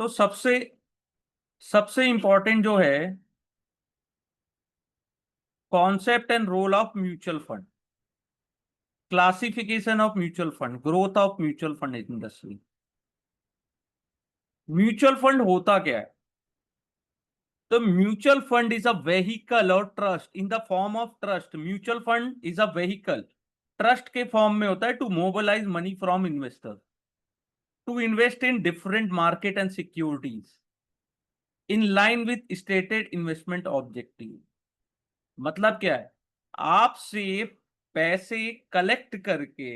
तो सबसे सबसे इंपॉर्टेंट जो है concept and role of mutual fund, classification of mutual fund, growth of mutual fund industry. Mutual fund होता क्या है? तो mutual fund is a vehicle और trust in the form of trust. Mutual fund is a vehicle, trust के form में होता है, to mobilise money from investor to invest in different market and securities in line with stated investment objective. मतलब क्या है? आपसे पैसे collect करके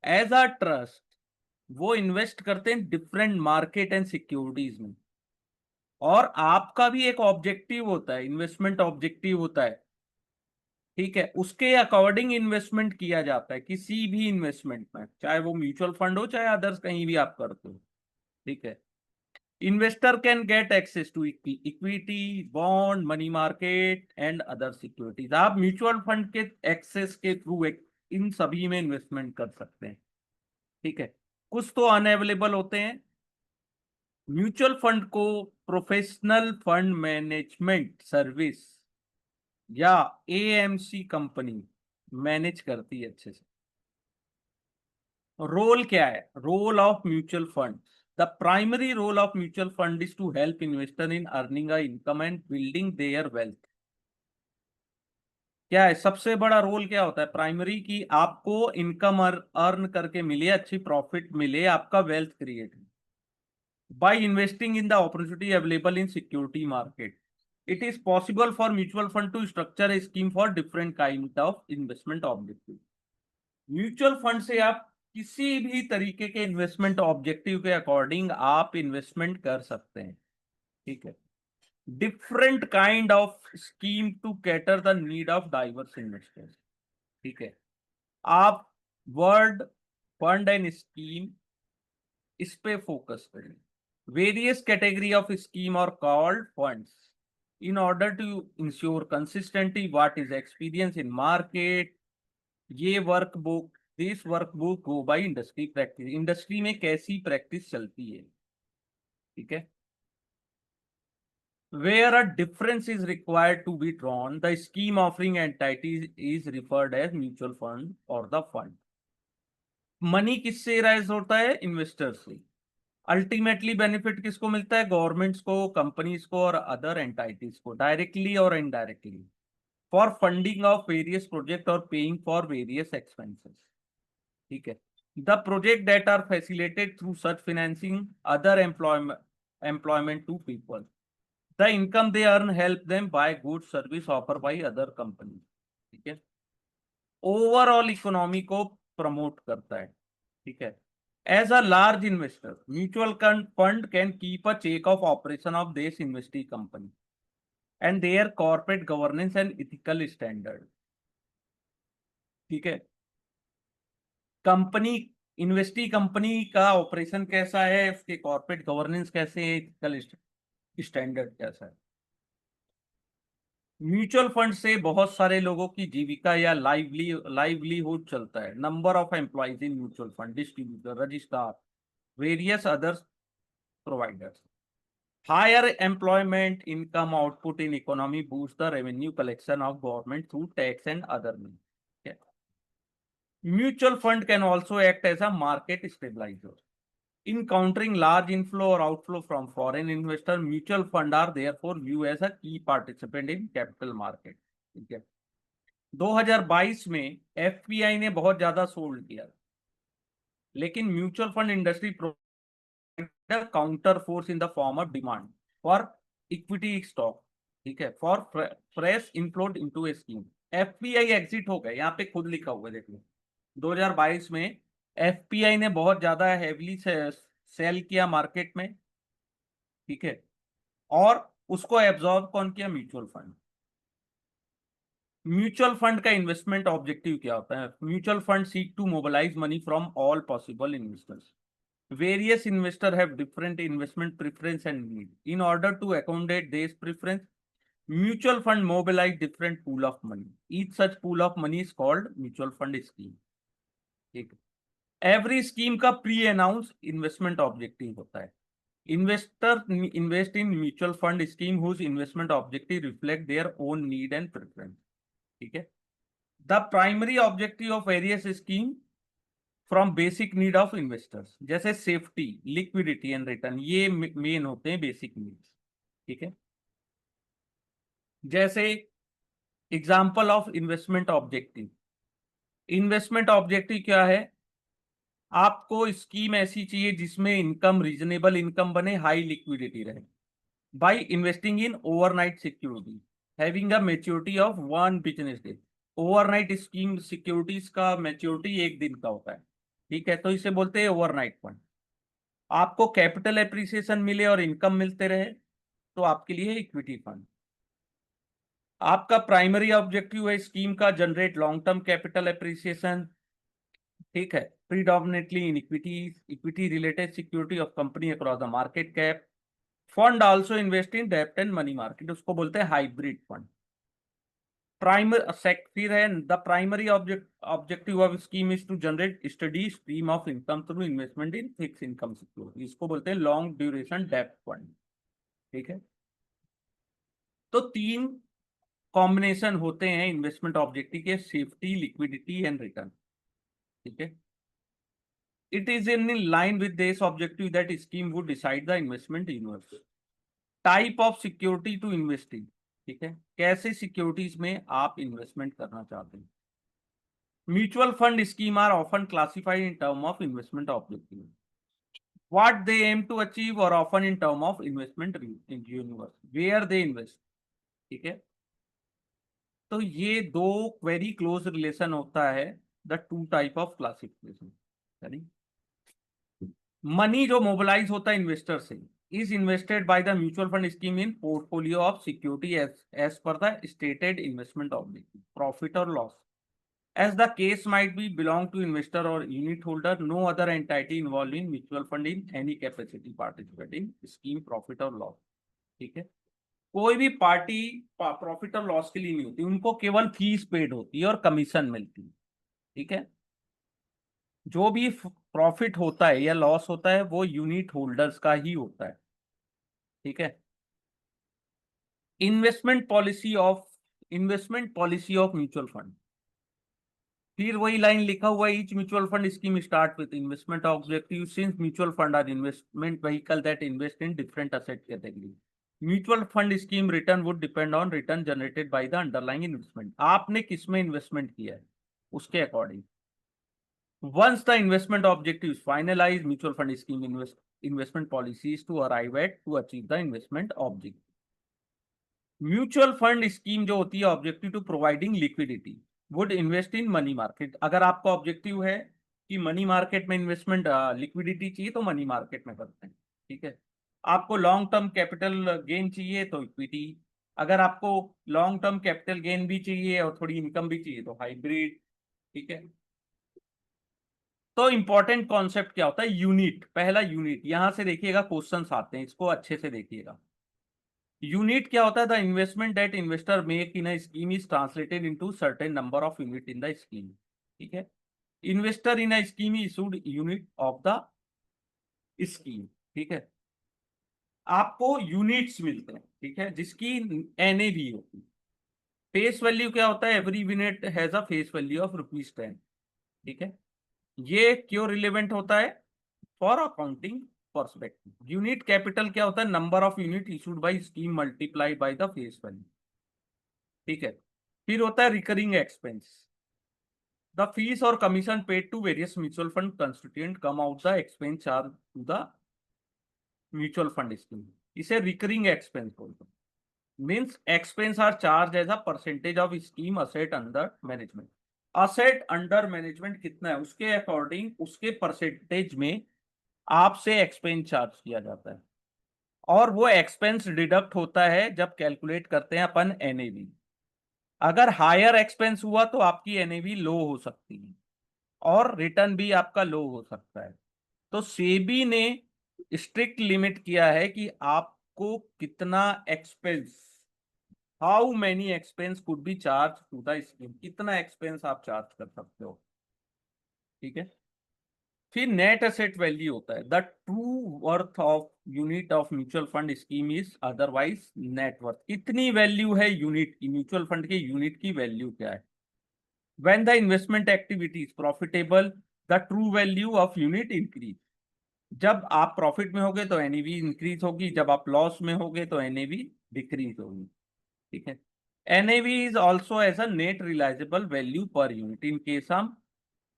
एज अ ट्रस्ट वो इन्वेस्ट करते हैं डिफरेंट मार्केट एंड सिक्योरिटीज में, और आपका भी एक ऑब्जेक्टिव होता है, इन्वेस्टमेंट ऑब्जेक्टिव होता है। ठीक है, उसके अकॉर्डिंग इन्वेस्टमेंट किया जाता है किसी भी इन्वेस्टमेंट में, चाहे वो म्यूचुअल फंड हो चाहे अदर्स कहीं भी आप करते हो। ठीक है, investor can get access to equity, bond, money market and other securities. आप म्यूचुअल फंड के एक्सेस के थ्रू इन सभी में इन्वेस्टमेंट कर सकते हैं। ठीक है, कुछ तो अनअवेलेबल होते हैं। म्यूचुअल फंड को प्रोफेशनल फंड मैनेजमेंट सर्विस या एएमसी कंपनी मैनेज करती है अच्छे से। रोल क्या है? Role of mutual fund, the primary role of mutual fund is to help investor in earning a income and building their wealth. क्या है सबसे बड़ा रोल? क्या होता है प्राइमरी की? आपको इनकम अर्न करके मिले, अच्छी प्रॉफिट मिले, आपका wealth create by investing in the opportunity available in security market. It is possible for mutual fund to structure a scheme for different kind of investment objective. Mutual fund से आप किसी भी तरीके के इन्वेस्टमेंट ऑब्जेक्टिव के according आप investment कर सकते हैं। ठीक है, different kind of scheme to cater the need of diverse investors. ठीक है, आप वर्ड फंड एंड स्कीम इस पे फोकस करें। Various category of scheme are called funds. In order to ensure consistency, what is experience in market, ये workbook, this workbook go by industry practice. Industry में कैसी practice चलती है। ठीक है, where a difference is required to be drawn, the scheme offering entities is referred as mutual fund or the fund. Money किससे rise होता है? Investor से। अल्टीमेटली बेनिफिट किसको मिलता है? गवर्नमेंट्स को, कंपनीज को और अदर एंटाइटीज को, डायरेक्टली और indirectly, for funding of various project और पेइंग फॉर वेरियस एक्सपेंसेस। ठीक है, the project that are facilitated through such financing other employment to people, the income they earn help them by good service offer by other company. ठीक है, overall economy को promote करता है। ठीक है, as a large investor, mutual fund can keep a check of operation of this investee company and their corporate governance and ethical standard. ठीक है, company, investee company का ऑपरेशन कैसा है, उसके कॉर्पोरेट गवर्नेंस कैसे है, एथिकल स्टैंडर्ड कैसा है। म्यूचुअल फंड से बहुत सारे लोगों की जीविका या लाइवलीहुड चलता है। Number of employees in mutual fund, distributor, registrar, various others providers. Higher employment, income output in economy boosts the revenue collection of government through tax and other means. Okay. Mutual fund can also act as a market stabilizer. In countering large inflow or outflow from foreign investors, mutual fund are therefore viewed as a key participant in capital market. ठीक है, 2022 में FPI ने बहुत ज्यादा sold किया, लेकिन mutual fund industry counter force in the form of demand for equity stock. ठीक है, for fresh inflows into a scheme. FPI exit हो गए, यहाँ पे खुद लिखा हुआ है, देख लो। 2022 में एफपीआई ने बहुत ज्यादा हैवीली सेल किया मार्केट में। ठीक है, और उसको एब्जॉर्ब कौन किया? Mutual fund. म्यूचुअल फंड का इन्वेस्टमेंट ऑब्जेक्टिव क्या होता है? Mutual fund seek to mobilise money from all possible investors. Various investors have different investment preference and need. In order to accommodate this preference, mutual fund mobilize different pool of money. Each such pool of money is called mutual fund scheme. ठीक है, every scheme का pre announce investment objective होता है। Investor invest in mutual fund scheme whose investment objective reflect their own need and preference. ठीक है. The primary objective of various scheme from basic need of investors, जैसे safety, liquidity and return, ये main होते हैं basic needs. ठीक है. जैसे example of investment objective. Investment objective क्या है? आपको स्कीम ऐसी चाहिए जिसमें इनकम रीजनेबल इनकम बने, हाई लिक्विडिटी रहे. By investing in overnight security having a maturity of 1 business day. Overnight scheme securities का मैच्योरिटी एक दिन का होता है. ठीक है, तो इसे बोलते हैं ओवरनाइट फंड. आपको कैपिटल एप्रिसिएशन मिले और इनकम मिलते रहे तो आपके लिए इक्विटी फंड. आपका प्राइमरी ऑब्जेक्टिव है स्कीम का generate long term capital appreciation. ठीक है, predominantly in equity related security of company across the market cap. Fund also invest in डेब्ट एंड मनी मार्केट, उसको बोलते हैं हाइब्रिड फंड. फिर है the primary objective of scheme is to generate steady stream of income through investment in fix income security, इसको बोलते हैं long duration डेब्ट फंड. ठीक है, तो 3 कॉम्बिनेशन होते हैं इन्वेस्टमेंट ऑब्जेक्टिव के, सेफ्टी, लिक्विडिटी एंड रिटर्न. ठीक है. It is in line with this objective that scheme would decide the investment universe. Type of security to invest in. ठीक है, कैसे सिक्योरिटीज में आप इन्वेस्टमेंट करना चाहते हैं. Mutual fund scheme are often classified in term of investment objective. What they aim to achieve or often in term of investment in universe where they invest. ठीक है, तो ये दो वेरी क्लोज रिलेशन होता है the two type of classification. Money जो mobilise होता है इन्वेस्टर से is invested by the mutual fund scheme in portfolio of security as per the stated investment objective, profit और loss. As the case might be belong to investor or unit holder, no other entity involved in mutual fund in any capacity participate in scheme profit or loss. ठीक है, कोई भी party profit और loss के लिए नहीं होती, उनको केवल फीस पेड होती है और कमीशन मिलती है. ठीक है, जो भी प्रॉफिट होता है या लॉस होता है वो यूनिट होल्डर्स का ही होता है. ठीक है. Investment policy of mutual fund. फिर वही लाइन लिखा हुआ है, each mutual fund scheme start with investment objective since mutual fund are investment vehicle that invest in different asset category. Mutual fund scheme return would depend on return generated by the underlying investment. आपने किसमें investment किया है उसके according. Once the investment objective is finalized, mutual fund scheme investment policies to arrive at to achieve the investment objective. Mutual fund scheme जो होती है objective to providing liquidity would invest in money market. अगर आपका objective है कि money market में investment, liquidity चाहिए तो मनी मार्केट में करते हैं. ठीक है, आपको लॉन्ग टर्म कैपिटल गेन चाहिए तो इक्विटी. अगर आपको लॉन्ग टर्म कैपिटल गेन भी चाहिए और थोड़ी इनकम भी चाहिए तो हाइब्रिड. ठीक है, तो इंपॉर्टेंट कॉन्सेप्ट क्या होता है. यूनिट, पहला यूनिट, यहां से देखिएगा क्वेश्चंस आते हैं, इसको अच्छे से देखिएगा. यूनिट क्या होता है. The investment that investor make in a scheme is translated into certain number of unit in the scheme. ठीक है, investor in a scheme issued unit of the scheme. ठीक है, आपको यूनिट्स मिलते हैं. ठीक है, जिसकी एनएवी होती है. फेस वैल्यू क्या होता है. Every unit has a face value of ₹10. ठीक है, ये क्यों रिलेवेंट होता है. For accounting perspective. Unit capital क्या होता है. Number of unit issued by scheme multiply by the face value. ठीक है, फिर होता है रिकरिंग एक्सपेंस. द फीस और commission paid to various mutual fund constituent come out the expense charge to the mutual fund scheme. इसे recurring expense बोलते हैं. Means expense are charge as a percentage of scheme asset under management. Asset under management कितना है उसके according उसके percentage में आपसे expense charge किया जाता है. और वो एक्सपेंस डिडक्ट होता है जब कैलकुलेट करते हैं अपन एनएवी. अगर हायर एक्सपेंस हुआ तो आपकी एनएवी लो हो सकती है और रिटर्न भी आपका लो हो सकता है. तो सेबी ने स्ट्रिक्ट लिमिट किया है कि आपको कितना expense, how many expense could be charge to the scheme, कितना एक्सपेंस आप चार्ज कर सकते हो. ठीक है, फिर नेट एसेट वैल्यू होता है, the true worth of unit of mutual fund scheme is otherwise net worth. कितनी वैल्यू है यूनिट की, म्यूचुअल फंड के यूनिट की वैल्यू क्या है। When the investment activity is profitable the true value of unit increase. जब आप profit में होगे तो एनएवी इंक्रीज होगी, जब आप लॉस में होगे तो एनएवी डिक्रीज होगी। ठीक है। NAV is also as a net realisable value per unit in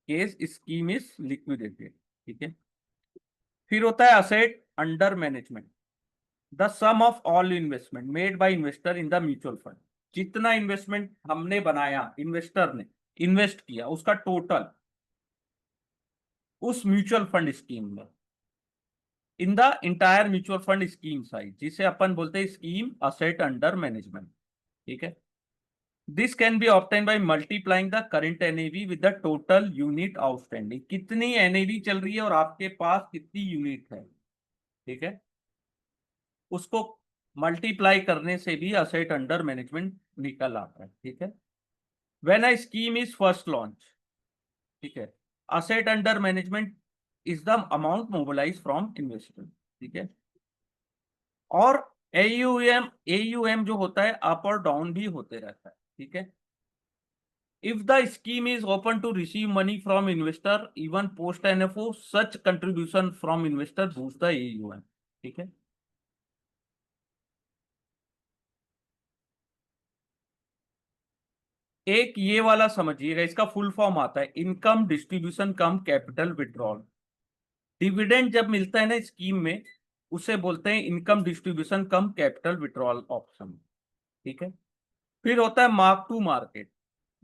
case scheme is liquidated. ठीक है। फिर होता है asset under management, the sum of all investment made by investor in the mutual fund. जितना investment हमने बनाया, investor ने invest किया, उसका टोटल उस म्यूचुअल फंड स्कीम में, in the entire mutual fund scheme size, जिसे अपन बोलते हैं स्कीम असेट अंडर मैनेजमेंट। ठीक है। This can be obtain by multiplying the current NAV with the total unit outstanding. कितनी एनएवी चल रही है और आपके पास कितनी यूनिट है, ठीक है, उसको मल्टीप्लाई करने से भी असेट अंडर मैनेजमेंट निकल आता है। ठीक है। When a scheme is first launch, ठीक है, asset under management is the amount mobilise from investor. ठीक है। और एयूएम जो होता है अप और डाउन भी होते रहता है। ठीक है। If the scheme is open to receive money from investor even post NFO such contribution from investor boost the AUM. ठीक है। एक ये वाला समझिएगा, इसका फुल फॉर्म आता है income distribution cum capital withdrawal. Dividend जब मिलता है ना स्कीम में, उसे बोलते हैं income distribution cum capital withdrawal option. ठीक है। फिर होता है mark to market,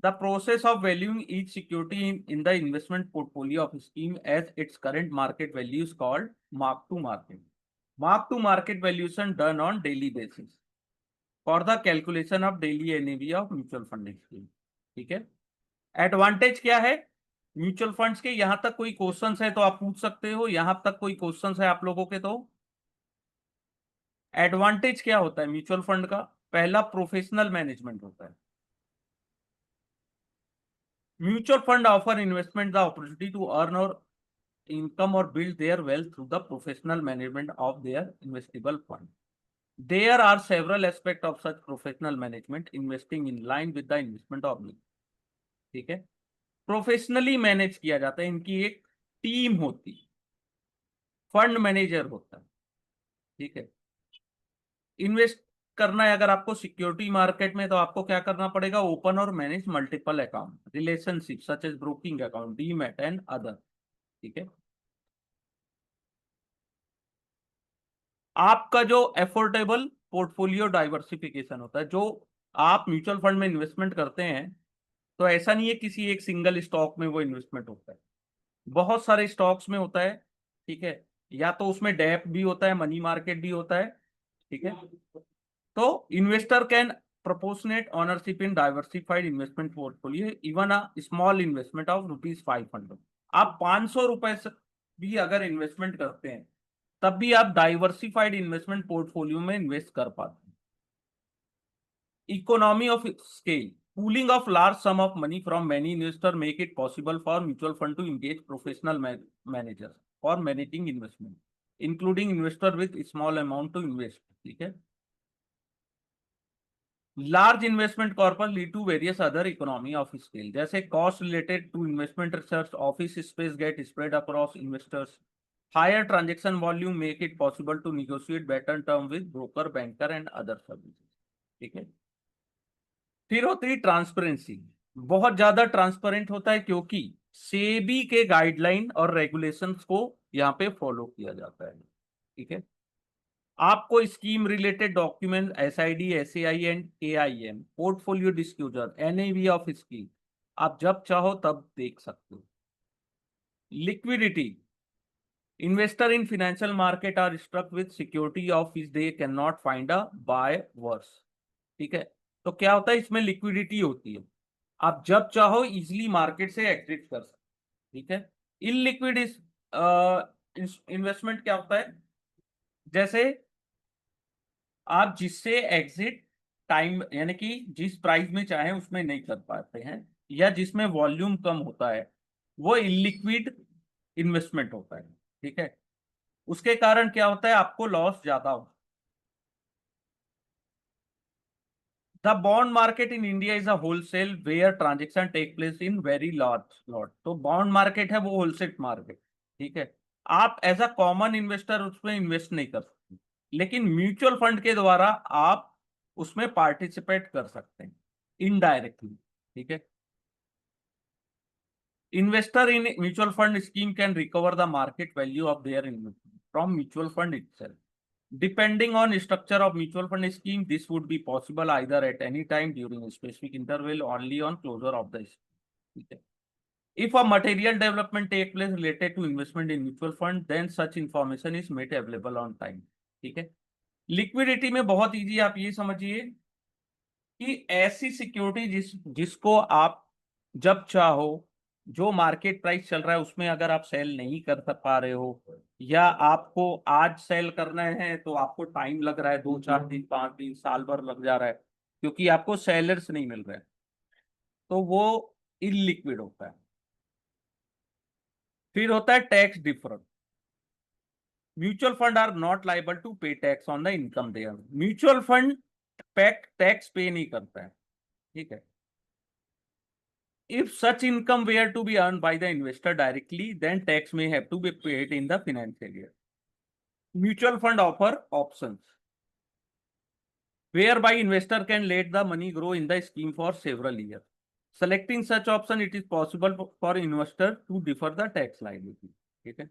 the process of valuing each security in the investment portfolio of scheme as its current market value is called mark to market. Mark to market valuation done on daily basis for the calculation of daily NAV of mutual fund scheme. ठीक है। Advantage क्या है mutual funds के, यहां तक कोई questions है तो आप पूछ सकते हो, यहां तक कोई क्वेश्चंस है आप लोगों के तो। एडवांटेज क्या होता है म्यूचुअल फंड का, पहला प्रोफेशनल मैनेजमेंट होता है। Mutual fund offer investment the opportunity to earn और income or build their wealth through the professional management of their investable fund. There are several aspects of such professional management investing in line with the investment object. ठीक है। Professionally manage किया जाता है, इनकी एक team होती, fund manager होता है। ठीक है। इन्वेस्ट करना है अगर आपको सिक्योरिटी मार्केट में, तो आपको क्या करना पड़ेगा, ओपन और manage multiple account, relationship such as broking account, demat and other. ठीक है। आपका जो एफोर्डेबल पोर्टफोलियो डाइवर्सिफिकेशन होता है, जो आप म्यूचुअल फंड में इन्वेस्टमेंट करते हैं, तो ऐसा नहीं है किसी एक सिंगल स्टॉक में वो इन्वेस्टमेंट होता है, बहुत सारे स्टॉक्स में होता है। ठीक है। या तो उसमें डेप भी होता है, मनी मार्केट भी होता है। ठीक है। तो investor can proportionate ownership in diversified investment portfolio even a small investment of ₹500। आप 500 रुपए से भी अगर इन्वेस्टमेंट करते हैं, तब भी आप डाइवर्सिफाइड इन्वेस्टमेंट पोर्टफोलियो में इन्वेस्ट कर पाते हैं। Economy of scale, pooling of large sum of money from many investors make it possible for mutual fund to engage professional managers for managing investment, including investor with small amount to invest। ठीक है। Large investment corpus lead to various other economy of scale, जैसे cost related to investment research, office space get spread across investors, higher transaction volume make it possible to negotiate better term with broker, banker and other services. ठीक है। फिर होती है transparency, बहुत ज्यादा transparent होता है क्योंकि सेबी के गाइडलाइन और रेगुलेशंस को यहाँ पे फॉलो किया जाता है। ठीक है। आपको scheme related document, SID, SAI and AIM, portfolio disclosure, NAV of scheme, आप जब चाहो तब देख सकते हो। Liquidity, investor in financial market are struck with security of which they can not find a buyers. ठीक है। तो क्या होता है, इसमें लिक्विडिटी होती है, आप जब चाहो इजिली मार्केट से एग्जिट कर सकते। ठीक है। इनलिक्विड इन्वेस्टमेंट क्या होता है, जैसे आप जिससे एग्जिट टाइम यानी कि जिस प्राइस में चाहे उसमें नहीं कर पाते हैं, या जिसमें वॉल्यूम कम होता है, वो इलिक्विड इन्वेस्टमेंट होता है, ठीक है। उसके कारण क्या होता है, आपको लॉस ज्यादा होता है। The bond market in India is a wholesale where transaction take place in very large lot. तो बॉन्ड मार्केट है वो होलसेल मार्केट, ठीक है। आप एज अ कॉमन इन्वेस्टर उसमें इन्वेस्ट नहीं कर सकते, लेकिन म्यूचुअल फंड के द्वारा आप उसमें पार्टिसिपेट कर सकते हैं इनडायरेक्टली, ठीक है। Investor in mutual fund scheme can recover the market value of their investment from mutual fund itself. Depending on structure of mutual fund scheme, this would be possible either at any time during a specific interval, only on closure of the scheme. Okay. If a material development take place related to investment in mutual fund, then such information is made available on time. ठीक है। Liquidity में बहुत easy, आप ये समझिए कि ऐसी security जिसको आप जब चाहो, जो मार्केट प्राइस चल रहा है उसमें अगर आप सेल नहीं कर पा रहे हो, या आपको आज सेल करना है तो आपको टाइम लग रहा है, 2 4 दिन 5 दिन साल भर लग जा रहा है क्योंकि आपको सेलर्स नहीं मिल रहे हैं, तो वो इलिक्विड होता है। फिर होता है tax difference. Mutual fund are not liable to pay tax on the income there. Mutual fund tax pay नहीं करता है, ठीक है। If such income were to be earned by the investor directly, then tax may have to be paid in the financial year. Mutual fund offer options whereby investor can let the money grow in the scheme for several years. Selecting such option, it is possible for investor to defer the tax liability. Okay?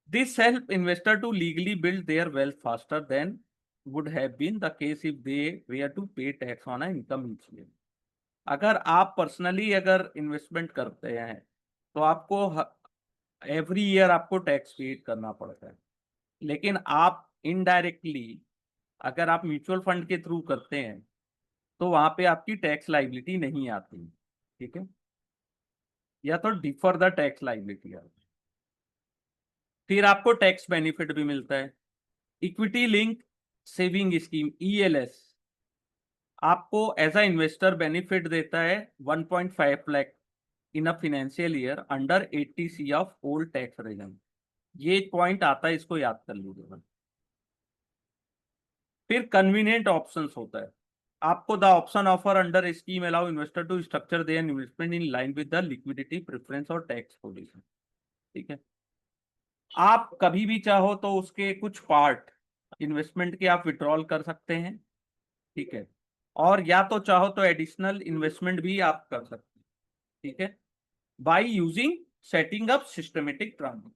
This help investor to legally build their wealth faster than would have been the case if they were to pay tax on an income each year. अगर आप personally अगर investment करते हैं तो आपको every year आपको tax paid करना पड़ता है, लेकिन आप इनडायरेक्टली अगर आप म्यूचुअल फंड के थ्रू करते हैं तो वहां पे आपकी टैक्स लाइबिलिटी नहीं आती, ठीक है, या तो डिफर द टैक्स लाइबिलिटी आती। फिर आपको टैक्स बेनिफिट भी मिलता है। Equity link saving scheme ELS आपको एज अ इन्वेस्टर बेनिफिट देता है 1.5 lakh in a financial year under 80C of old tax regime. ये पॉइंट आता है, इसको याद कर लीजिएगा। फिर कन्वीनियंट ऑप्शंस होता है, आपको the option offer under scheme allow investor to structure their investment in line with the liquidity preference और टैक्स पोजीशन, ठीक है। आप कभी भी चाहो तो उसके कुछ पार्ट इन्वेस्टमेंट के आप विड्रॉल कर सकते हैं, ठीक है, और या तो चाहो तो एडिशनल इन्वेस्टमेंट भी आप कर सकते हैं, ठीक है, by using setting up systematic transaction.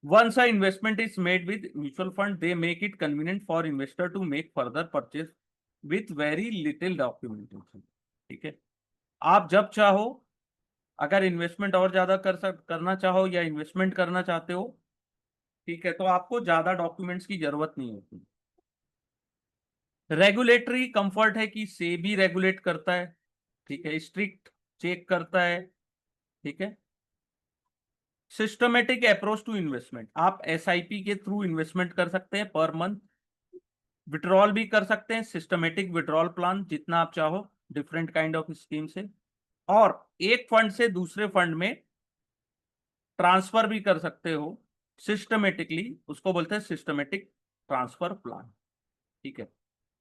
Once an investment is made with mutual fund, they make it convenient for investor to make further purchase with very little documentation, ठीक है। आप जब चाहो अगर इन्वेस्टमेंट और ज्यादा करना चाहो या इन्वेस्टमेंट करना चाहते हो, ठीक है, तो आपको ज्यादा डॉक्यूमेंट्स की जरूरत नहीं होती। रेगुलेटरी कंफर्ट है कि सेबी रेगुलेट करता है, ठीक है, स्ट्रिक्ट चेक करता है, ठीक है। सिस्टमेटिक अप्रोच टू इन्वेस्टमेंट, आप एसआईपी के थ्रू इन्वेस्टमेंट कर सकते हैं पर मंथ, विड्रॉल भी कर सकते हैं, सिस्टमेटिक विड्रॉल प्लान जितना आप चाहो डिफरेंट काइंड ऑफ स्कीम से, और एक फंड से दूसरे फंड में ट्रांसफर भी कर सकते हो सिस्टमेटिकली, उसको बोलते हैं सिस्टमेटिक ट्रांसफर प्लान, ठीक है।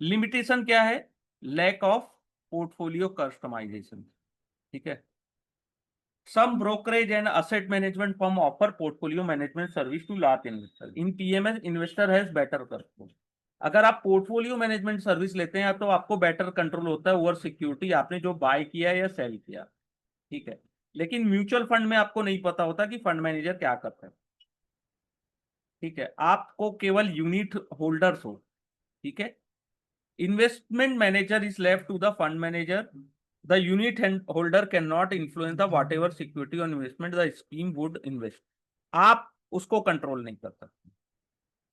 लिमिटेशन क्या है, लैक ऑफ पोर्टफोलियो कस्टमाइजेशन, ठीक है। Some brokerage and asset management firm offer portfolio management service to large investor. In PMS, investor has better control. अगर आप पोर्टफोलियो मैनेजमेंट सर्विस लेते हैं तो आपको बेटर कंट्रोल होता है ओवर सिक्योरिटी, आपने जो बाय किया या सेल किया, ठीक है। लेकिन म्यूचुअल फंड में आपको नहीं पता होता कि फंड मैनेजर क्या करता है, ठीक है, आपको केवल यूनिट होल्डर्स हो, ठीक है। Investment manager is left to the fund manager. The unit holder cannot influence the whatever security or investment the scheme would invest. आप उसको कंट्रोल नहीं कर सकते,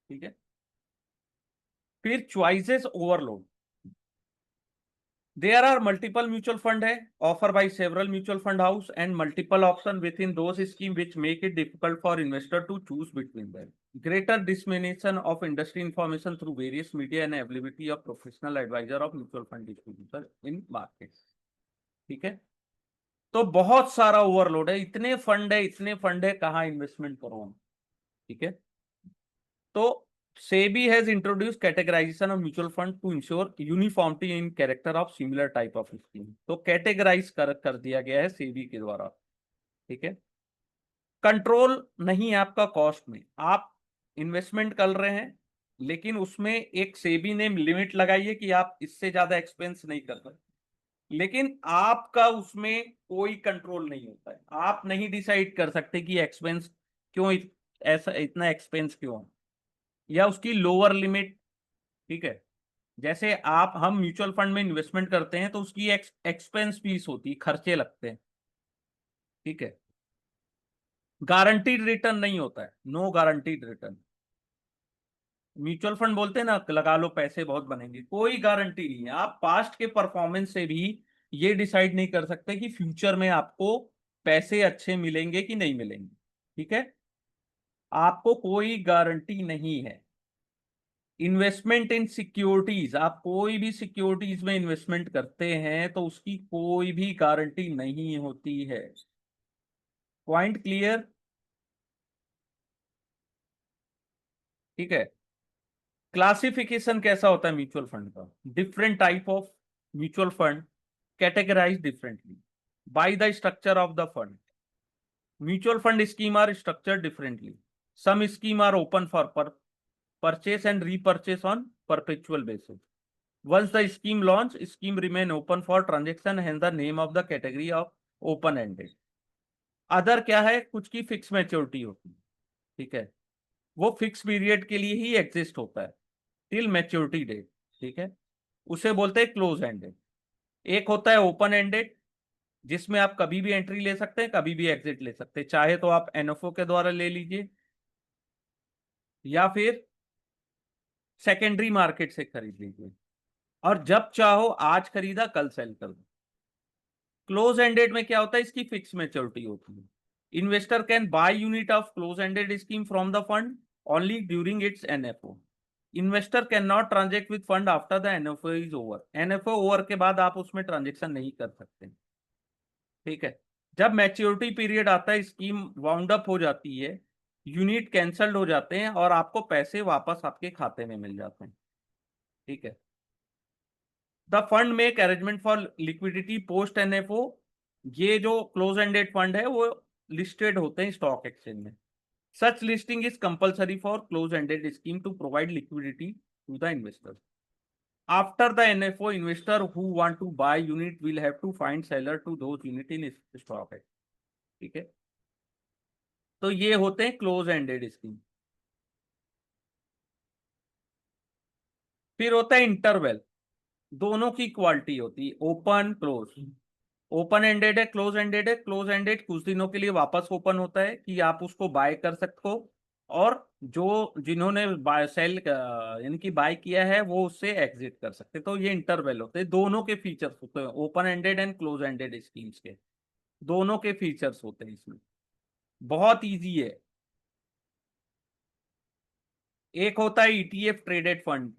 ठीक है। फिर choices overload, there are multiple mutual fund है offer by several mutual fund house and multiple option with those scheme which make it difficult for investor to choose between them. Greater dissemination of industry information through various media and availability of professional advisor of mutual fund distributor in markets, ठीक है। तो बहुत सारा overload है, इतने fund है, इतने fund है, कहाँ इन्वेस्टमेंट करो हम। ठीक है, तो SEBI has introduce categorisation of mutual fund to ensure uniformity in character of similar type of scheme. तो कैटेगराइज कर दिया गया है सेबी के द्वारा। ठीक है, कंट्रोल नहीं है आपका कॉस्ट में, आप इन्वेस्टमेंट कर रहे हैं, लेकिन उसमें एक सेबी ने लिमिट लगाई है कि आप इससे ज्यादा एक्सपेंस नहीं कर सकते, लेकिन आपका उसमें कोई कंट्रोल नहीं होता है। आप नहीं डिसाइड कर सकते कि एक्सपेंस क्यों ऐसा इतना एक्सपेंस क्यों है, या उसकी लोअर लिमिट। ठीक है, जैसे आप हम म्यूचुअल फंड में इन्वेस्टमेंट करते हैं तो उसकी एक्सपेंस फीस होती है, खर्चे लगते हैं। ठीक है, गारंटीड रिटर्न नहीं होता है, no guaranteed return. Mutual fund बोलते हैं ना, लगा लो पैसे बहुत बनेंगे, कोई गारंटी नहीं है। आप पास्ट के परफॉर्मेंस से भी ये डिसाइड नहीं कर सकते कि फ्यूचर में आपको पैसे अच्छे मिलेंगे कि नहीं मिलेंगे। ठीक है, आपको कोई गारंटी नहीं है। इन्वेस्टमेंट इन सिक्योरिटीज, आप कोई भी सिक्योरिटीज में इन्वेस्टमेंट करते हैं तो उसकी कोई भी गारंटी नहीं होती है। Point clear? ठीक है, क्लासिफिकेशन कैसा होता है म्यूचुअल फंड का? Different type of mutual fund categorise differently by the structure of the fund. Mutual fund scheme are structured differently, some scheme are open for purchase and repurchase on perpetual basis. Once the scheme launch, scheme remain open for transaction, hence the name of the category of open ended. Other क्या है, कुछ की fix maturity होती है। ठीक है, वो fix period के लिए ही एग्जिस्ट होता है, टिल मैच्योरिटी डेट। ठीक है, उसे बोलते हैं क्लोज एंडेड। एक होता है ओपन एंडेड, जिसमें आप कभी भी एंट्री ले सकते हैं, कभी भी एग्जिट ले सकते हैं, चाहे तो आप एनएफओ के द्वारा ले लीजिए या फिर सेकेंडरी मार्केट से खरीद लीजिए, और जब चाहो आज खरीदा कल सेल कर दो। क्लोज एंडेड में क्या होता है, इसकी फिक्स मैच्योरिटी होती है। Investor can by unit of close ended scheme from the fund only during its NFO. Investor can not ट्रांजेक्ट with fund after the NFO is over. NFO over के बाद आप उसमें ट्रांजेक्शन नहीं कर सकते। ठीक है, जब मैच्योरिटी पीरियड आता है, स्कीम वाउंड अप हो जाती है, यूनिट कैंसल्ड हो जाते हैं और आपको पैसे वापस आपके खाते में मिल जाते हैं। ठीक है, the fund make arrangement for liquidity post NFO. ये जो क्लोज एंडेड फंड है वो लिस्टेड होते हैं स्टॉक एक्सचेंज में। Such listing is compulsory for close ended scheme to provide liquidity to the investor. After the NFO, investor who want to buy unit will have to find seller to those unit in stock. ठीक है, तो ये होते हैं close ended scheme. फिर होता है interval, दोनों की क्वालिटी होती है, ओपन क्लोज। ओपन एंडेड है, क्लोज एंडेड है। क्लोज एंडेड कुछ दिनों के लिए वापस ओपन होता है कि आप उसको बाय कर सकते हो, और जो जिन्होंने बाय सेल यानी कि बाय किया है वो उससे एग्जिट कर सकते हैं। तो ये इंटरवल होते हैं, दोनों के फीचर्स होते हैं, open ended and close ended schemes के दोनों के फीचर्स होते हैं इसमें। बहुत इजी है। एक होता है ETF traded fund,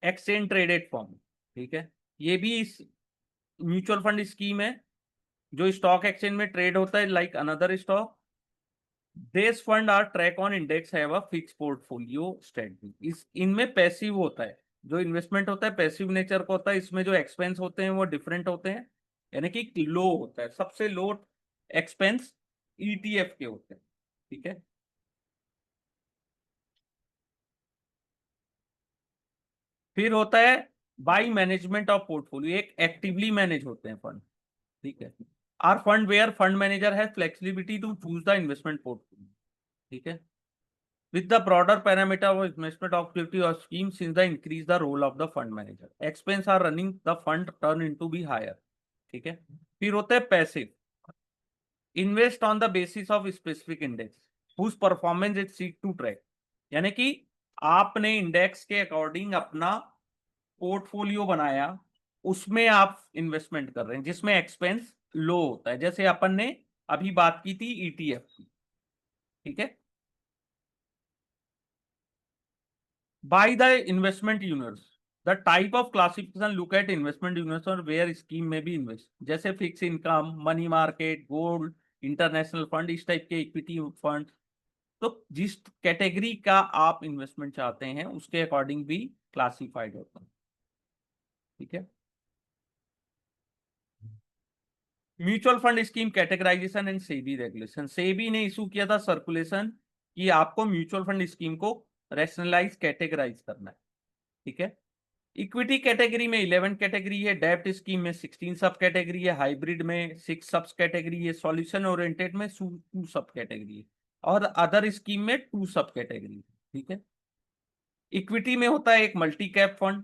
exchange traded fund. ठीक है, ये भी म्यूचुअल फंड स्कीम है जो स्टॉक एक्सचेंज में ट्रेड होता है like another stock. This fund are track on index have a fix portfolio strategy. इस इनमें पैसिव होता है, जो इन्वेस्टमेंट होता है पैसिव नेचर का होता है। इसमें जो एक्सपेंस होते हैं वो डिफरेंट होते हैं, यानी कि लो होता है, सबसे लो एक्सपेंस ईटीएफ के होते हैं। ठीक है, फिर होता है बाई मैनेजमेंट ऑफ पोर्टफोलियो, एक एक्टिवली मैनेज होते हैं फंड। ठीक है, are fund where fund manager है flexibility to choose the investment portfolio. ठीक है, with the broader parameter of investment objective or scheme since the increase the role of the fund manager, expense are running the fund turn into be higher। ठीक है, फिर होते हैं passive, invest on the basis of specific index whose performance it seek to track. यानी कि आपने index के according अपना पोर्टफोलियो बनाया, उसमें आप इन्वेस्टमेंट कर रहे हैं जिसमें एक्सपेंस लो होता है, जैसे अपन ने अभी बात की थी ईटीएफ की। ठीक है, by the investment universe, the type of classification look at investment investment where scheme में भी इन्वेस्ट, जैसे fix income, money market, gold, international fund, इस टाइप के इक्विटी फंड। तो जिस कैटेगरी का आप इन्वेस्टमेंट चाहते हैं उसके अकॉर्डिंग भी क्लासिफाइड होता है। ठीक है। Mutual fund scheme categorisation and SEBI regulation, SEBI ने इशू किया था सर्कुलेशन कि आपको म्यूचुअल फंड स्कीम को रैशनलाइज कैटेगराइज करना है। ठीक है। इक्विटी कैटेगरी में 11 कैटेगरी है, डेब्ट स्कीम में 16 सब कैटेगरी है, हाइब्रिड में 6 सब कैटेगरी है, सॉल्यूशन ओरिएंटेड में 2 सब कैटेगरी है, और अदर स्कीम में 2 सब कैटेगरी है। ठीक है। इक्विटी में होता है एक मल्टी कैप फंड,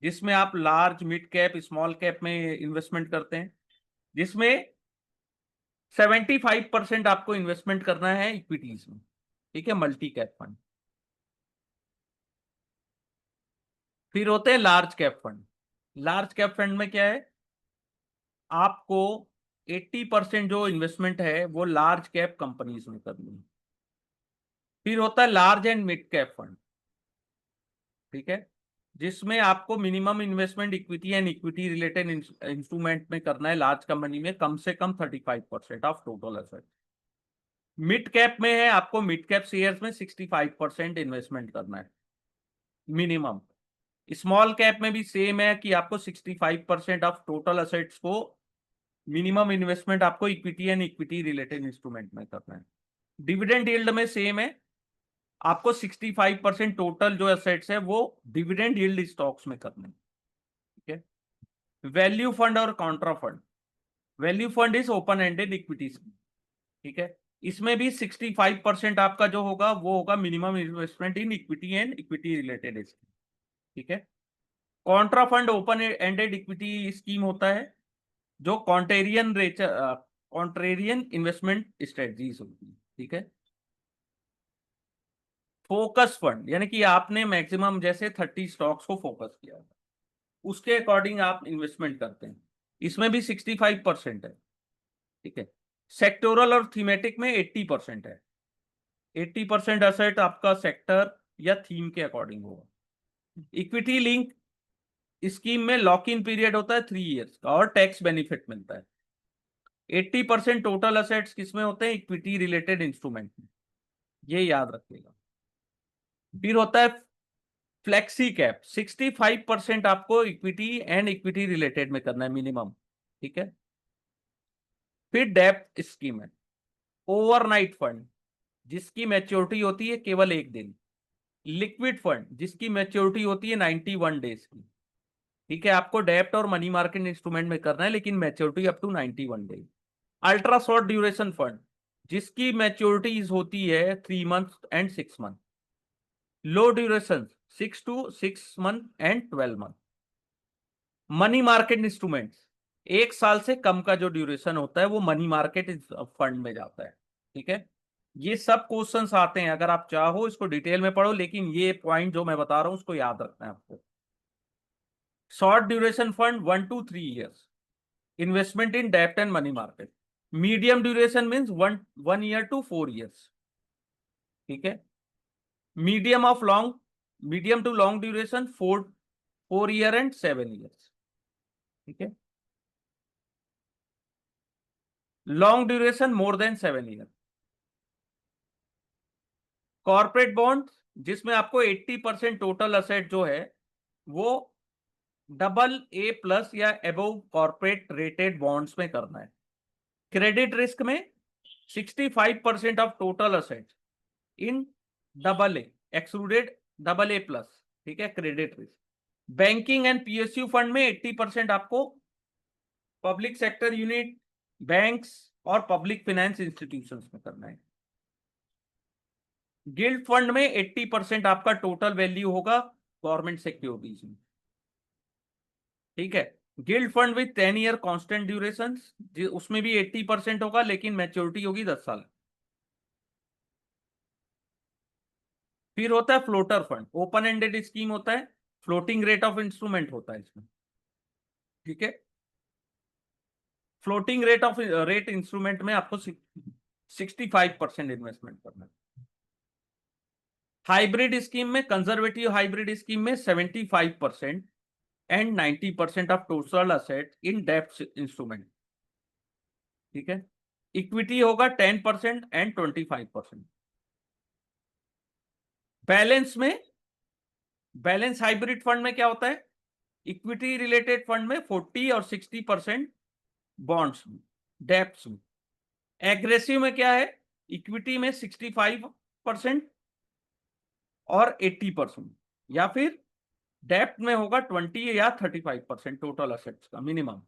जिसमें आप large, mid cap, small cap में इन्वेस्टमेंट करते हैं, जिसमें 75% आपको इन्वेस्टमेंट करना है इक्विटीज में। ठीक है, मल्टी कैप फंड। फिर होते हैं large cap fund. Large cap fund में क्या है, आपको 80% जो इन्वेस्टमेंट है वो लार्ज कैप कंपनीज में करनी है। फिर होता है large and mid cap fund. ठीक है, जिसमें आपको minimum investment equity and equity related instrument में करना है, लार्ज कंपनी में कम से कम 35% of total asset. Mid cap में है आपको मिड कैप शेयर्स में 65% इन्वेस्टमेंट करना है मिनिमम। स्मॉल कैप में भी सेम है कि आपको 65% ऑफ टोटल असेट्स को मिनिमम इन्वेस्टमेंट आपको equity and equity related instrument में करना है। डिविडेंड यील्ड में सेम है, आपको 65% टोटल जो एसेट्स है वो डिविडेंड यील्ड स्टॉक्स में करना है। ठीक है। वैल्यू फंड और Contra fund. Value fund is open ended equity scheme. ठीक है, इसमें भी 65% आपका जो होगा वो होगा minimum investment in equity and equity related scheme. ठीक है। Contra fund open ended equity scheme होता है जो कॉन्ट्रेरियन इन्वेस्टमेंट स्ट्रेटजीज होती है। ठीक है। फोकस फंड यानी कि आपने मैक्सिमम जैसे 30 स्टॉक्स को फोकस किया, उसके अकॉर्डिंग आप इन्वेस्टमेंट करते हैं, इसमें भी 65% है। ठीक है। सेक्टोरल और थीमेटिक में 80% है। 80% असेट आपका सेक्टर या थीम के अकॉर्डिंग होगा। इक्विटी लिंक स्कीम में लॉक इन पीरियड होता है 3 इयर्स का और टैक्स बेनिफिट मिलता है। 80% टोटल असेट्स किसमें होते हैं, इक्विटी रिलेटेड इंस्ट्रूमेंट में, ये याद रखिएगा। फिर होता है फ्लेक्सी कैप, 65% आपको इक्विटी एंड इक्विटी रिलेटेड में करना है मिनिमम। ठीक है। फिर डेप्थ स्कीम है, ओवरनाइट फंड जिसकी मैच्योरिटी होती है केवल 1 दिन। लिक्विड फंड जिसकी मैच्योरिटी होती है 91 डेज की। ठीक है, आपको डेप्ट और मनी मार्केट इंस्ट्रूमेंट में करना है लेकिन maturity up to 91 days. Ultra short duration fund जिसकी मैच्योरिटीज होती है 3 month and 6 month. Low duration 6 to 6 month and 12 month. Money market instruments 1 साल से कम का जो ड्यूरेशन होता है वो मनी मार्केट फंड में जाता है। ठीक है। ये सब क्वेश्चंस आते हैं, अगर आप चाहो इसको डिटेल में पढ़ो, लेकिन ये पॉइंट जो मैं बता रहा हूं उसको याद रखना है आपको। Short duration fund 1 to 3 years, investment in डेब्ट and money market. Medium duration means 1 year to 4 years। ठीक है। Medium to long duration 4 year and 7 years। ठीक है। Long duration more than 7 year। Corporate bond जिसमें आपको 80% टोटल असेट जो है वो AA+ या अबव कॉर्पोरेट रेटेड बॉन्ड्स में करना है। क्रेडिट रिस्क में 65% of total asset in AA excluded AA+। ठीक है, credit risk. Banking and PSU fund में 80% आपको पब्लिक सेक्टर यूनिट, बैंक्स और पब्लिक फाइनेंस इंस्टीट्यूशंस में करना है। गिल्ड फंड में 80% आपका टोटल वैल्यू होगा गवर्नमेंट सिक्योरिटीज में। ठीक है। Guild fund with 10 year constant duration, उसमें भी 80% होगा लेकिन मैच्योरिटी होगी 10 साल। फिर होता है floater fund, open ended scheme होता है, फ्लोटिंग रेट ऑफ इंस्ट्रूमेंट होता है इसमें। ठीक है। फ्लोटिंग रेट इंस्ट्रूमेंट में आपको 65% इन्वेस्टमेंट करना है। हाइब्रिड स्कीम में, कंजर्वेटिव हाइब्रिड स्कीम में 75% एंड 90% ऑफ टोटल असेट इन डेब्ट इंस्ट्रूमेंट, ठीक है। इक्विटी होगा 10% एंड 25%। बैलेंस में, बैलेंस हाइब्रिड फंड में क्या होता है, इक्विटी रिलेटेड फंड में 40 और 60% बॉन्ड्स में, डेब्ट्स में। एग्रेसिव में क्या है, इक्विटी में 65% और 80%, या फिर डेब्ट में होगा 20 या 35% टोटल असेट्स का मिनिमम।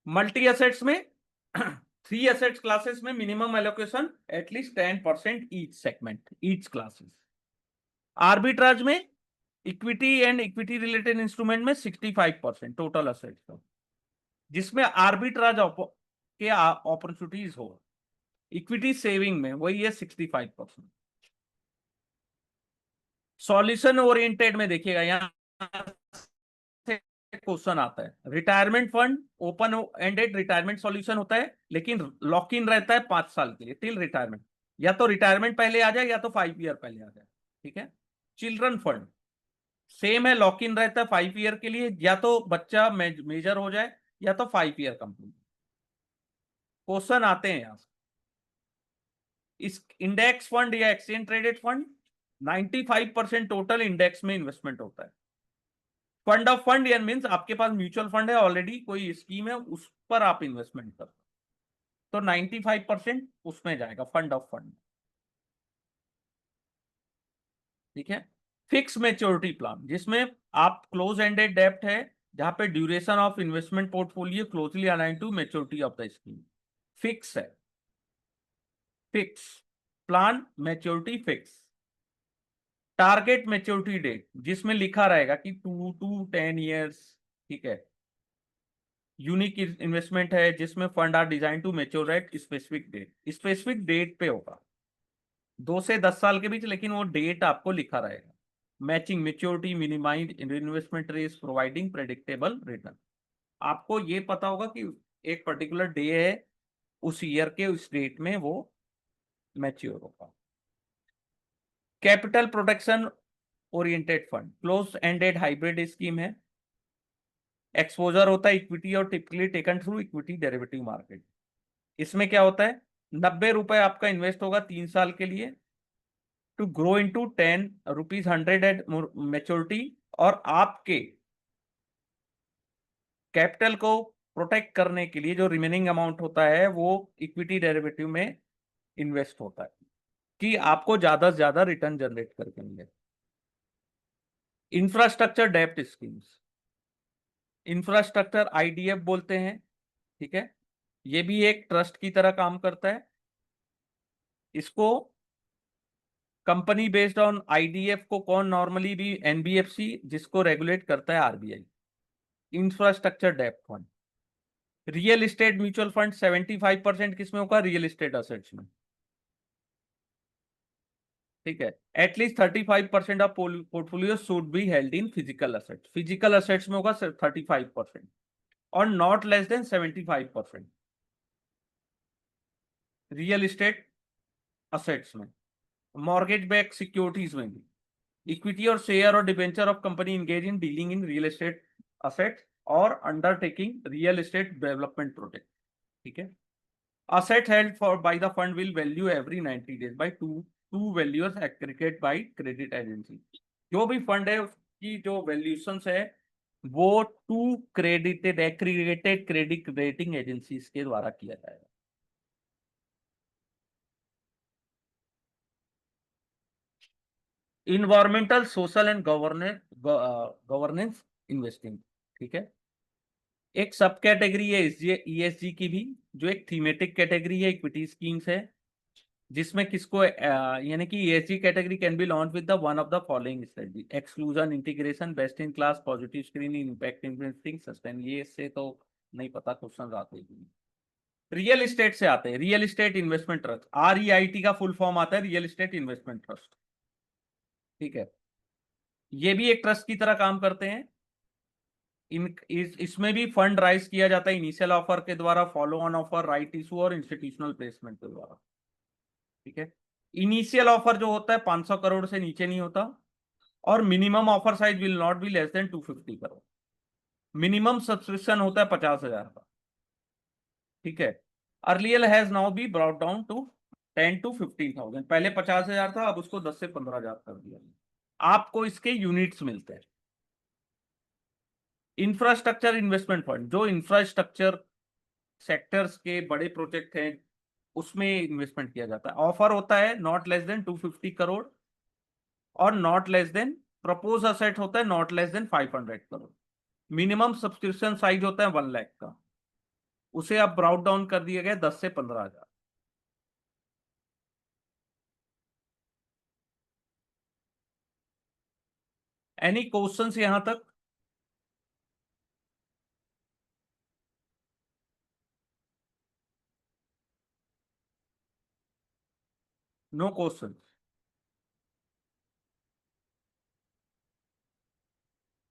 मल्टी एसेट्स में 3 एसेट्स क्लासेस में minimum allocation at least 10% each segment, each classes. Arbitrage में equity and equity related instrument में 65% टोटल असेट्स का, जिसमें आर्बिट्राज के अपॉर्चुनिटीज हो। इक्विटी सेविंग में वही है 65%। सॉल्यूशन ओरिएंटेड में देखिएगा, यहां क्वेश्चन आता है, retirement fund open ended retirement solution होता है, लेकिन लॉक इन रहता है 5 साल के लिए टिल रिटायरमेंट, या तो रिटायरमेंट पहले आ जाए या तो 5 ईयर पहले आ जाए, ठीक है। चिल्ड्रन फंड सेम है, लॉक इन रहता है 5 ईयर के लिए, या तो बच्चा मेजर हो जाए या तो 5 ईयर कंप्लीट। क्वेश्चन आते हैं यहां से, इस इंडेक्स फंड या exchange traded fund 95% total index में इन्वेस्टमेंट होता है। फंड ऑफ फंड या मींस आपके पास म्यूचुअल फंड है ऑलरेडी, कोई स्कीम है उस पर आप इन्वेस्टमेंट कर, तो 95% उसमें जाएगा फंड ऑफ फंड, ठीक है। फिक्स मेच्योरिटी प्लान, जिसमें आप क्लोज एंडेड डेब्ट है, जहां पे duration of investment portfolio closely align to maturity of the scheme, fix है। Fix plan maturity fix. Target maturity date, जिसमें लिखा रहेगा कि 2 to 10 ईयर्स, ठीक है। यूनिक इन्वेस्टमेंट है, जिसमें fund are design to mature at specific date, specific date पे होगा 2 से 10 साल के बीच, लेकिन वो डेट आपको लिखा रहेगा। Matching maturity, minimise investment risk, providing predictable return. आपको ये पता होगा कि एक पर्टिकुलर डे है, उस ईयर के उस डेट में वो मैच्योर होगा। Capital protection oriented fund close ended hybrid scheme है। एक्सपोजर होता है इक्विटी और typically taken through equity derivative market. इसमें क्या होता है, 90 रुपए आपका इन्वेस्ट होगा 3 साल के लिए, to grow into 10 rupees 100 at maturity, और आपके कैपिटल को प्रोटेक्ट करने के लिए जो रिमेनिंग अमाउंट होता है वो इक्विटी डेरिवेटिव में इन्वेस्ट होता है, कि आपको ज्यादा से ज्यादा रिटर्न जनरेट करके मिले। इंफ्रास्ट्रक्चर डेब्ट स्कीम्स, इंफ्रास्ट्रक्चर आईडीएफ बोलते हैं, ठीक है। ये भी एक ट्रस्ट की तरह काम करता है। इसको कंपनी बेस्ड ऑन आईडीएफ को कौन नॉर्मली भी एनबीएफसी, जिसको रेगुलेट करता है आरबीआई। इंफ्रास्ट्रक्चर डेब्ट fund. Real estate mutual fund 75% किसमें होगा, रियल एस्टेट असेट्स में, ठीक है। At least 35% of portfolio should be held in physical assets, physical assets में होगा 35%, और not less than 75% real estate assets में। मॉर्गेज बैक सिक्योरिटीज में भी, इक्विटी और शेयर और debenture of company engage in dealing in real estate assets और undertaking real estate development project, ठीक है। Asset held for by the fund will value every 90 days by two valuers aggregate by credit agency. जो भी fund है उसकी जो valuations है वो 2 credited aggregated credit rating agencies के द्वारा किया जाएगा। Environmental social and governance investing, ठीक है। एक सब कैटेगरी है ईएसजी की भी, जो एक थीमेटिक कैटेगरी है इक्विटी स्कीम्स है, जिसमें किसको यानी कि ESG category can be launch with the one of the following strategy, exclusion, integration, best in class, positive screening, impact investing, sustain. ये इससे तो नहीं पता, क्वेश्चन आते ही। रियल एस्टेट से आते हैं, real estate investment trust, REIT का फुल फॉर्म आता है रियल एस्टेट इन्वेस्टमेंट ट्रस्ट, ठीक है। ये भी एक ट्रस्ट की तरह काम करते हैं। इसमें भी फंड राइज किया जाता है इनिशियल ऑफर के द्वारा, follow on offer, right issue और इंस्टीट्यूशनल प्लेसमेंट के द्वारा, ठीक है। इनिशियल ऑफर जो होता है 500 करोड़ से नीचे नहीं होता, और minimum offer size will not be less than 250 crore. Minimum subscription होता है 50,000 का। ठीक है। Earlier has now be brought down to 10 to 15,000। पहले 50,000 था, अब उसको 10 से 15,000 कर दिया। आपको इसके यूनिट्स मिलते हैं। इंफ्रास्ट्रक्चर इन्वेस्टमेंट फंड, जो इंफ्रास्ट्रक्चर सेक्टर्स के बड़े प्रोजेक्ट हैं उसमें इन्वेस्टमेंट किया जाता है। ऑफर होता है नॉट लेस देन 250 करोड़, और not less then, propose asset होता है not less then 500 crore. Minimum subscription size होता है 1 लाख का। उसे अब ब्राउट डाउन कर दिया गया 10 से 15,000। एनी क्वेश्चंस यहां तक? No question.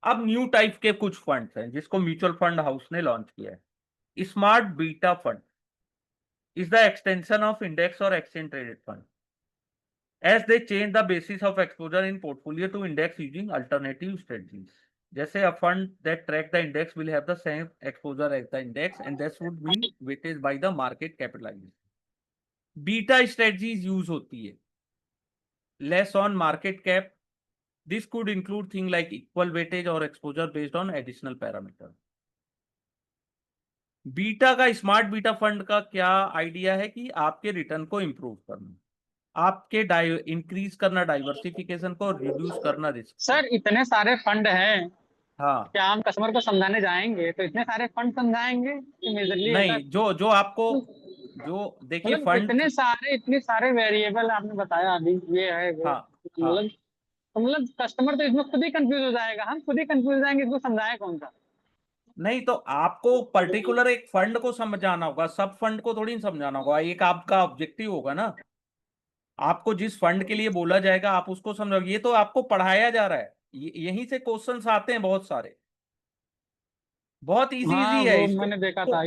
अब न्यू टाइप के कुछ फंड्स हैं जिसको म्यूचुअल फंड हाउस ने लॉन्च किया है। Smart beta fund is the extension of index और exchange traded fund, as they change the basis of exposure in portfolio to index using alternative strategies. जैसे a fund that track the index will have the same exposure as the index, and this would mean weighted by the market capitalization. Beta strategies use होती है, less on market cap. This could include thing like equal weightage और exposure based on additional parameter. Beta का, smart beta fund का क्या idea है कि आपके return को इंप्रूव करना, आपके इंक्रीज करना डाइवर्सिफिकेशन को, और रिड्यूस करना रिस्क को। सर इतने सारे फंड हैं, हाँ। क्या हम कस्टमर को समझाने जाएंगे तो इतने सारे फंड समझाएंगे कि मेजरली ऐसा? नहीं, जो जो आपको, जो देखिए मतलब फंड। इतने सारे वेरिएबल आपने बताया अभी, ये है वो, हाँ। हाँ। मतलब तो मतलब कस्टमर तो इसमें खुद ही कंफ्यूज हो जाएगा, हम खुद ही कंफ्यूज हो जाएंगे, इसको समझाए कौन सा? नहीं तो आपको पर्टिकुलर एक फंड को समझाना होगा, सब फंड को थोड़ी समझाना होगा। एक आपका ऑब्जेक्टिव होगा ना, आपको जिस फंड के लिए बोला जाएगा आप उसको समझो। ये तो आपको पढ़ाया जा रहा है, यहीं से क्वेश्चंस आते हैं बहुत सारे। बहुत इजी हाँ इजी है वो इसको मैंने देखा तो। था,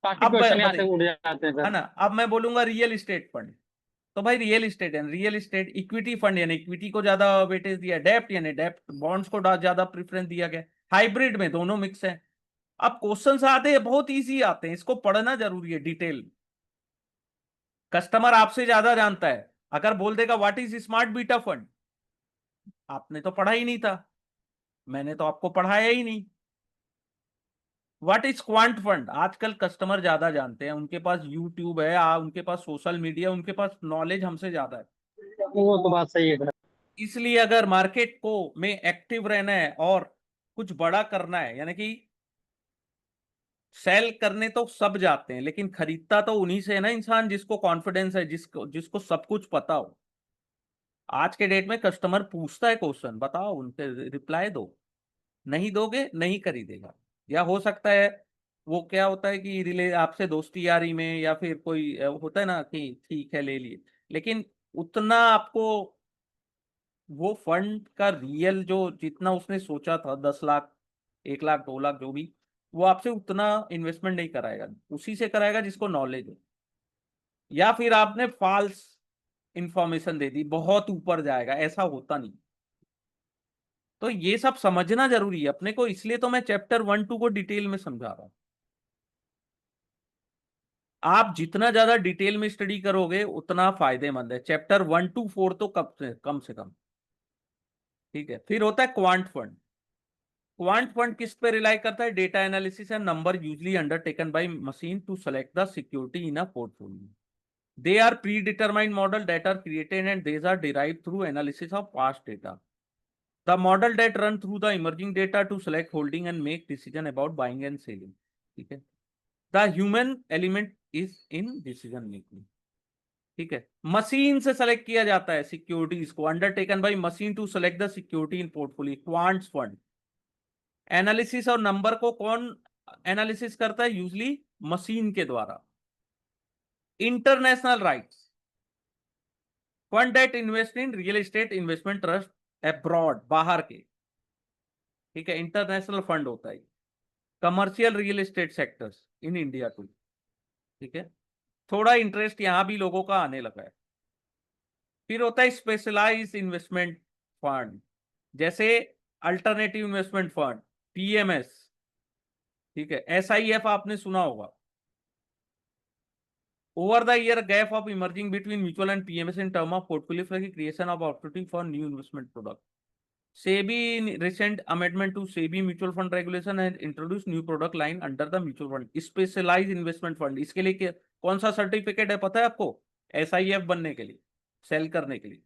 काफी अब क्वेश्चन यहाँ से बताइए, उड़ जाते हैं है सर। ना, अब मैं बोलूंगा रियल इस्टेट फंड, तो भाई रियल इस्टेट है, रियल इस्टेट। इक्विटी फंड यानी इक्विटी को ज्यादा वेटेज दिया। डेप्ट यानी डेप्ट, बॉन्ड्स को ज्यादा प्रेफरेंस दिया गया। हाइब्रिड में दोनों मिक्स है। अब क्वेश्चंस आते हैं, बहुत इजी आते हैं, इसको पढ़ना जरूरी है डिटेल। कस्टमर आपसे ज्यादा जानता है। अगर बोल देगा what is smart beta fund, आपने तो पढ़ा ही नहीं था, मैंने तो आपको पढ़ाया ही नहीं। व्हाट इज क्वांट फंड, आजकल कस्टमर ज्यादा जानते हैं, उनके पास यूट्यूब है, उनके पास सोशल मीडिया, उनके पास नॉलेज हमसे ज्यादा है। वो तो बात सही है सर। इसलिए अगर मार्केट को में एक्टिव रहना है और कुछ बड़ा करना है, यानी कि सेल करने तो सब जाते हैं, लेकिन खरीदता तो उन्हीं से है ना इंसान जिसको कॉन्फिडेंस है, जिसको जिसको सब कुछ पता हो। आज के डेट में कस्टमर पूछता है क्वेश्चन, बताओ उनके रिप्लाई दो। नहीं दोगे नहीं खरीदेगा। या हो सकता है वो क्या होता है कि रिले आपसे दोस्ती यारी में, या फिर कोई होता है ना कि ठीक है ले लिए, लेकिन उतना आपको वो फंड का रियल जो जितना उसने सोचा था, 10 लाख, 1 लाख, 2 लाख जो भी, वो आपसे उतना इन्वेस्टमेंट नहीं कराएगा। उसी से कराएगा जिसको नॉलेज है। या फिर आपने फॉल्स इंफॉर्मेशन दे दी, बहुत ऊपर जाएगा, ऐसा होता नहीं। तो ये सब समझना जरूरी है अपने को, इसलिए तो मैं चैप्टर 1 2 को डिटेल में समझा रहा हूं। आप जितना ज्यादा डिटेल में स्टडी करोगे उतना फायदेमंद है। चैप्टर 1 to 4 तो कम से कम। ठीक है। फिर होता है क्वांट फंड। क्वांट फंड किस पे रिलाई करता है? Data analysis and number usually undertaken by machine to select the security in a portfolio. They are predetermined model that are created and these are derived through analysis of past data. The model that run through the emerging data to select holding and make decision about buying and selling. ठीक है। The human element is in decision making. ठीक है। Machine से select किया जाता है securities को, undertaken by machine to select the security in portfolio. Quants fund analysis और नंबर को कौन एनालिसिस करता है? यूजली मशीन के द्वारा। International REITs fund that invest in real estate investment trust abroad, बाहर के। ठीक है, इंटरनेशनल फंड होता है। Commercial real estate sectors in India too. ठीक है। थोड़ा इंटरेस्ट यहां भी लोगों का आने लगा है। फिर होता है स्पेशलाइज इन्वेस्टमेंट फंड, जैसे अल्टरनेटिव इन्वेस्टमेंट फंड, पीएमएस, ठीक है। एसआईएफ आपने सुना होगा। Over the year gap of emerging between mutual and PMS in term of portfolio creation of optioning for new investment product. SEBI in recent amendment to SEBI mutual fund regulation has introduced new product line under the mutual fund specialized investment fund। इसके लिए कौन सा certificate है पता है आपको? SIF बनने के लिए, सेल करने के लिए,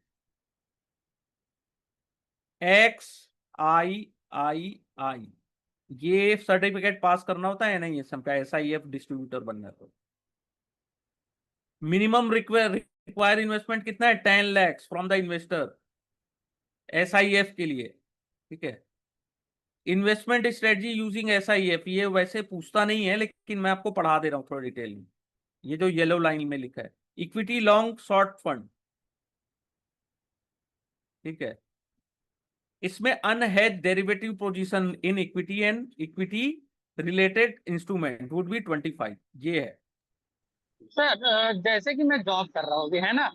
XIII, ये सर्टिफिकेट पास करना होता है NISM का, SIF डिस्ट्रीब्यूटर बनना है तो। मिनिमम रिक्वायर इन्वेस्टमेंट कितना है? 10 lakhs from the investor, SIF के लिए, ठीक है। इन्वेस्टमेंट स्ट्रेटजी यूजिंग SIF, ये वैसे पूछता नहीं है लेकिन मैं आपको पढ़ा दे रहा हूँ थोड़ा डिटेल में। ये जो येलो लाइन में लिखा है, इक्विटी लॉन्ग शॉर्ट फंड, ठीक है। इसमें unhedge derivative position in equity and equity related instrument would be 25, ये है। सर जैसे कि मैं जॉब कर रहा हूँ अभी, है ना,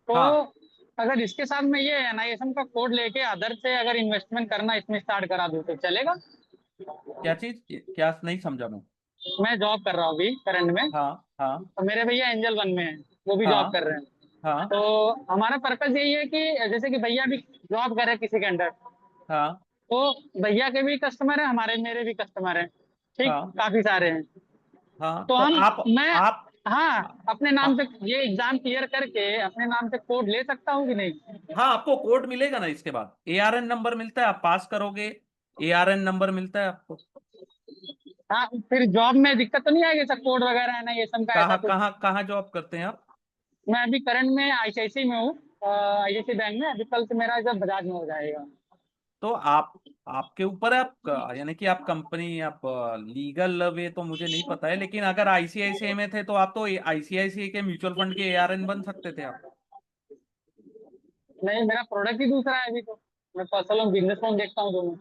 तो हाँ, अगर इसके साथ मैं ये NISM का कोड लेके अदर से अगर इन्वेस्टमेंट करना इसमें स्टार्ट करा दूँ तो चलेगा? क्या चीज, क्या नहीं समझा मैं जॉब कर रहा हूँ अभी करंट में, हाँ हाँ और मेरे भैया एंजल वन में है, वो भी जॉब हाँ कर रहे हैं। हाँ तो हमारा पर्पज यही है कि जैसे कि भैया भी जॉब कर रहे हैं किसी के अंडर, हाँ तो भैया के भी कस्टमर है, हमारे मेरे भी कस्टमर हैं, ठीक, हाँ काफी सारे हैं। हाँ, तो तो हम मैं आप हाँ अपने नाम आ, से ये एग्जाम क्लियर करके अपने नाम से कोड ले सकता हूँ कि नहीं? हाँ, आपको कोड मिलेगा ना, इसके बाद ARN नंबर मिलता है, आप पास करोगे ARN नंबर मिलता है आपको। हाँ, फिर जॉब में दिक्कत तो नहीं आएगी सर, कोड वगैरह है ना ये सब का ऐसा कहाँ कुछ? कहाँ कहाँ जॉब करते हैं आप? मैं अभी करंट में ICICI में हूँ, ICICI बैंक में। अभी कल से मेरा जब बजाज में हो जाएगा। तो आपके ऊपर है, आप यानी कि आप कंपनी, आप लीगल वे तो मुझे नहीं पता है, लेकिन अगर ICICI में थे तो आप तो ICICI के म्यूचुअल फंड के ARN बन सकते थे आप। नहीं, मेरा प्रोडक्ट ही दूसरा है अभी तो। मैं पर्सनल लोन बिजनेस लोन देखता हूँ दोनों।